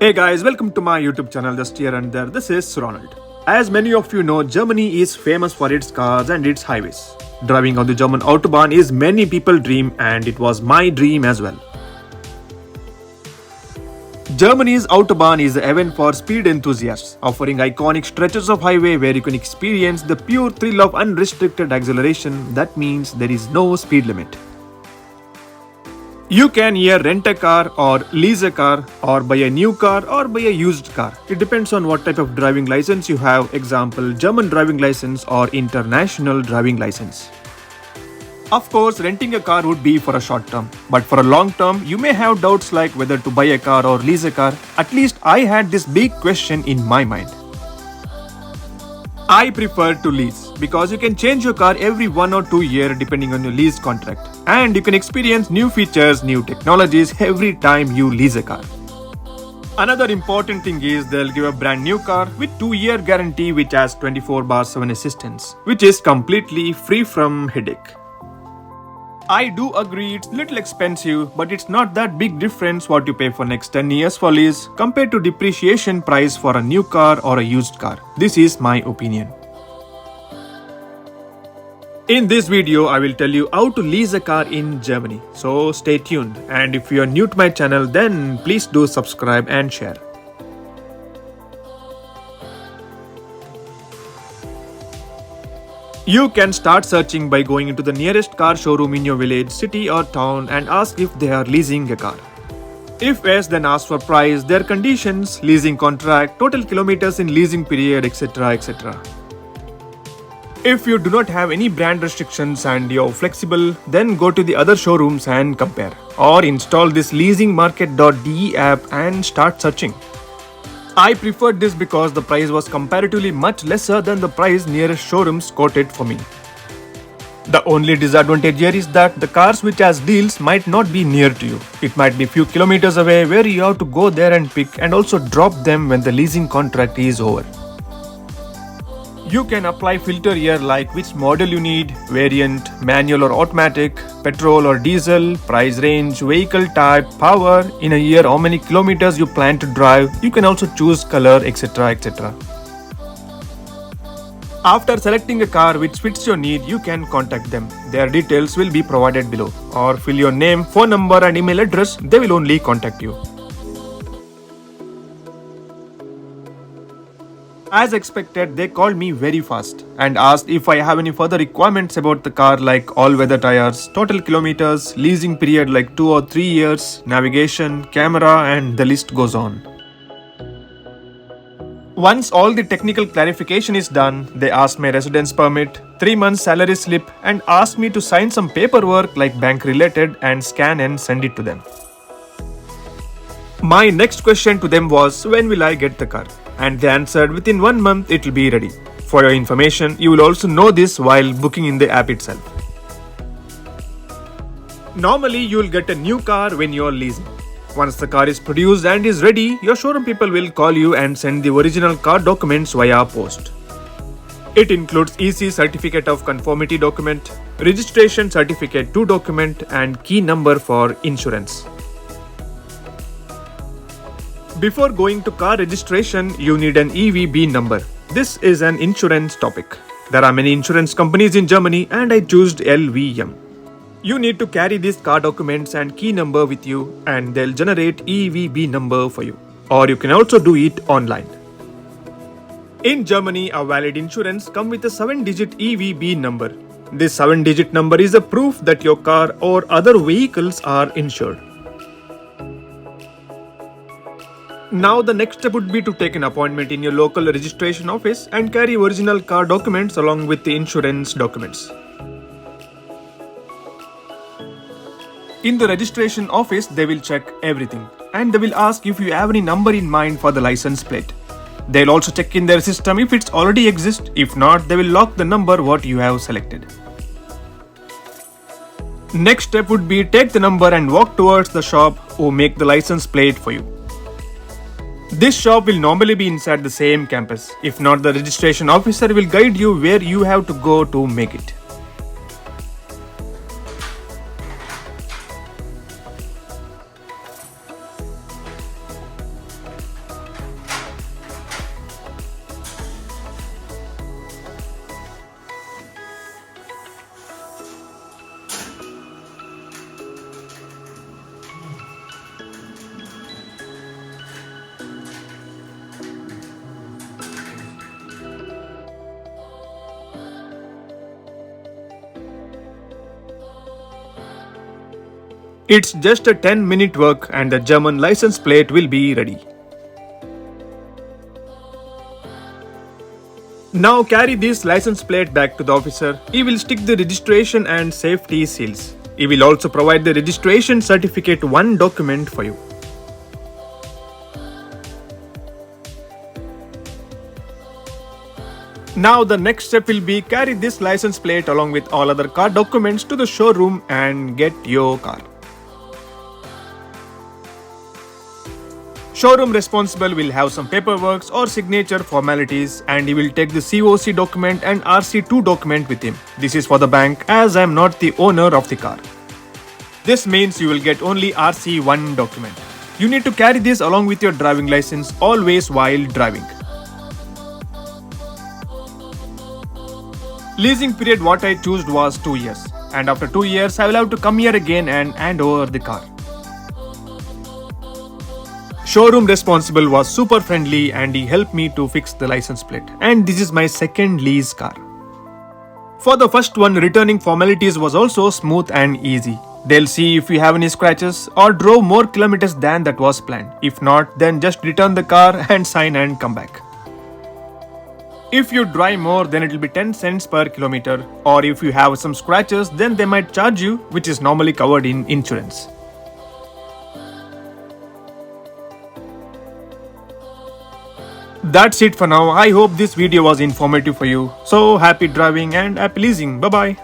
Hey guys, welcome to my YouTube channel Just Here and There. This is Ronald. As many of you know, Germany is famous for its cars and its highways. Driving on the German Autobahn is many people's dream and it was my dream as well. Germany's Autobahn is a heaven for speed enthusiasts, offering iconic stretches of highway where you can experience the pure thrill of unrestricted acceleration. That means there is no speed limit. You can either rent a car or lease a car or buy a new car or buy a used car. It depends on what type of driving license you have, example German driving license or international driving license. Of course, renting a car would be for a short term, but for a long term, you may have doubts like whether to buy a car or lease a car. At least I had this big question in my mind. I prefer to lease because you can change your car every 1 or 2 years depending on your lease contract, and you can experience new features, new technologies every time you lease a car. Another important thing is they'll give a brand new car with 2-year guarantee which has 24/7 assistance, which is completely free from headache. I do agree it's little expensive, but it's not that big difference what you pay for next 10 years for lease compared to depreciation price for a new car or a used car. This is my opinion. In this video, I will tell you how to lease a car in Germany. So stay tuned, and if you are new to my channel, then please do subscribe and share. You can start searching by going into the nearest car showroom in your village, city or town and ask if they are leasing a car. If yes, then ask for price, their conditions, leasing contract, total kilometers in leasing period, etc. etc. If you do not have any brand restrictions and you're flexible, then go to the other showrooms and compare. Or install this leasingmarket.de app and start searching. I preferred this because the price was comparatively much lesser than the price nearest showrooms quoted for me. The only disadvantage here is that the cars which has deals might not be near to you. It might be few kilometers away where you have to go there and pick and also drop them when the leasing contract is over. You can apply filter here like which model you need, variant, manual or automatic, petrol or diesel, price range, vehicle type, power, in a year how many kilometers you plan to drive. You can also choose color, etc. etc. After selecting a car which fits your need, you can contact them. Their details will be provided below. Or fill your name, phone number and email address. They will only contact you. As expected, they called me very fast and asked if I have any further requirements about the car like all-weather tires, total kilometers, leasing period like 2 or 3 years, navigation, camera, and the list goes on. Once all the technical clarification is done, they asked my residence permit, 3 months salary slip and asked me to sign some paperwork like bank related and scan and send it to them. My next question to them was, when will I get the car? And they answered, within 1 month it will be ready. For your information, you will also know this while booking in the app itself. Normally, you will get a new car when you are leasing. Once the car is produced and is ready, your showroom people will call you and send the original car documents via post. It includes EC certificate of conformity document, registration certificate 2 document and key number for insurance. Before going to car registration, you need an EVB number. This is an insurance topic. There are many insurance companies in Germany and I chose LVM. You need to carry these car documents and key number with you and they'll generate EVB number for you. Or you can also do it online. In Germany, a valid insurance comes with a 7-digit EVB number. This 7-digit number is a proof that your car or other vehicles are insured. Now the next step would be to take an appointment in your local registration office and carry original car documents along with the insurance documents. In the registration office, they will check everything and they will ask if you have any number in mind for the license plate. They'll also check in their system if it's already exists. If not, they will lock the number what you have selected. Next step would be take the number and walk towards the shop who make the license plate for you. This shop will normally be inside the same campus. If not, the registration officer will guide you where you have to go to make it. It's just a 10-minute work and the German license plate will be ready. Now carry this license plate back to the officer. He will stick the registration and safety seals. He will also provide the registration certificate, one document for you. Now the next step will be carry this license plate along with all other car documents to the showroom and get your car. Showroom responsible will have some paperwork or signature formalities, and he will take the COC document and RC2 document with him. This is for the bank, as I am not the owner of the car. This means you will get only RC1 document. You need to carry this along with your driving license always while driving. Leasing period what I chose was 2 years, and after 2 years I will have to come here again and hand over the car. Showroom responsible was super friendly and he helped me to fix the license plate, and this is my second lease car. For the first one, returning formalities was also smooth and easy. They'll see if you have any scratches or drove more kilometers than that was planned. If not, then just return the car and sign and come back. If you drive more, then it will be 10 cents per kilometer, or if you have some scratches, then they might charge you, which is normally covered in insurance. That's it for now. I hope this video was informative for you. So happy driving and happy leasing. Bye bye.